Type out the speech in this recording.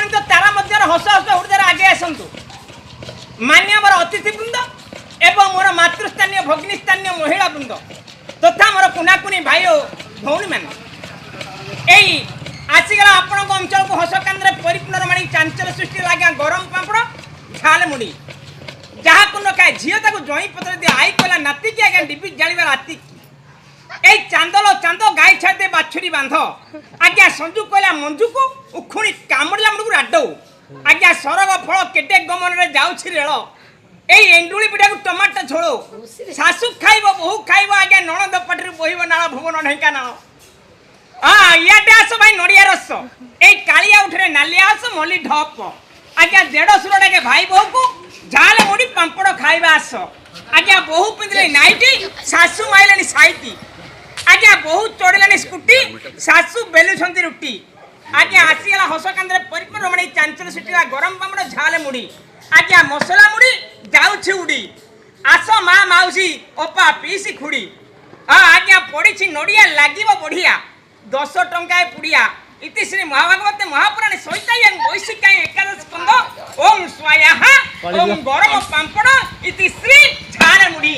ଅଗଣିତ ତାରା ମଧ୍ୟରେ ହସ ହସ ଉଡ଼ିଦାର ଆଗେ ଆସନ୍ତୁ। ମାନ୍ୟବର ଅତିଥିବୃନ୍ଦ ଏବଂ ମୋର ମାତୃସ୍ଥାନୀୟ ଭଗ୍ନୀ ସ୍ଥାନୀୟ ମହିଳା ବୃନ୍ଦ ତଥା ମୋର କୁନାକୁନି ଭାଇ ଓ ଭଉଣୀମାନେ, ଏଇ ଆସିଗଲା ଆପଣଙ୍କ ଅଞ୍ଚଳକୁ ହସକାନ୍ଦରେ ପରିପୂର୍ଣ୍ଣ ମାଣି ଚାଞ୍ଚଲ୍ୟ ସୃଷ୍ଟି ଆଜ୍ଞା ଗରମ ପାମ୍ପଡ଼ ଝାଲ ମୁଢ଼ି ଯାହାକୁ ନ ଖାଏ ଝିଅ ତାକୁ ଜଇଁ ପତ୍ର ଦିଏ ଆଇ କହିଲା ନାତିକି ଆଜ୍ଞା ଡିବି ଜାଳିବା ରାତି এই চান্দল চান্দ গাই ছাড় দে বাছুরি বাঁধ আজ্ঞা সঞ্জু কইলা মঞ্জুকু উখুনি কামড়িলা মুড়ু রাডৌ আজ্ঞা সরগ ফল কেটে গমନରେ যাଉଛି রেল এই এন্ডুলি পিঠাକୁ ଟମାଟୋ ଝୋଳ ଶାଶୁ ଖାଇବ ବୋହୁ ଖାଇବ ଆଜ୍ଞା ନଣନ୍ଦ ପାଟିରୁ ବୋହିବ ନାଳ ଭୁବନ ଢେଙ୍କାନାଳ ଇଆଡ଼େ ଆସ ଭାଇ ନଡ଼ିଆ ରସ ଏଇ କାଳିଆ ଉଠରେ ନାଲିଆ ଆସ ମଲ୍ଲି ଢପ ଆଜ୍ଞା ଦେଢ଼ଶୁର ଡାକେ ଭାଇ ବୋହୁକୁ ଝାଲ ମୁଢ଼ି ପାମ୍ପଡ଼ ଖାଇବା ଆସ ଆଜ୍ଞା ବୋହୁ ପିନ୍ଧିଲେ ନାଇଟି ଶାଶୁ ମାଇଲେଣି ସାଇତି ଆଜ୍ଞା ବୋହୁ ଚଢ଼ିଲାଣି ସ୍କୁଟି ଶାଶୁ ବେଲୁଛନ୍ତି ରୁଟି ଆଜ୍ଞା ଆସିଗଲା ହସକାନ୍ଦରେ ପରିପୂର୍ଣ୍ଣ ମାନେ ଚାଞ୍ଚଲ୍ୟ ସୃଷ୍ଟିଲା ଗରମ ପାମ୍ପଡ଼ ଝାଲ ମୁଢ଼ି ଆଜ୍ଞା ମସଲା ମୁଢ଼ି ଯାଉଛି ଉଡ଼ି ଆସ ମା ମାଉସୀ ଅପା ପିଇସି ଖୁଡ଼ି ଆଜ୍ଞା ପଡ଼ିଛି ନଡ଼ିଆ ଲାଗିବ ବଢ଼ିଆ 10 ଟଙ୍କାଏ ପୁଡ଼ିଆ ଇତିଶ୍ରୀ ମହାଭାଗବତ ମହାପୁରାଣୀ ସୈତାୟଂ ବୈଶିକାୟ ଏକାଦଶ ସ୍କନ୍ଧ ଓಂ ସ୍ୱାୟାହା ଓಂ ଗରମ ପାମ୍ପଡ଼ ଇତିଶ୍ରୀ ଝାଲ ମୁଢ଼ି।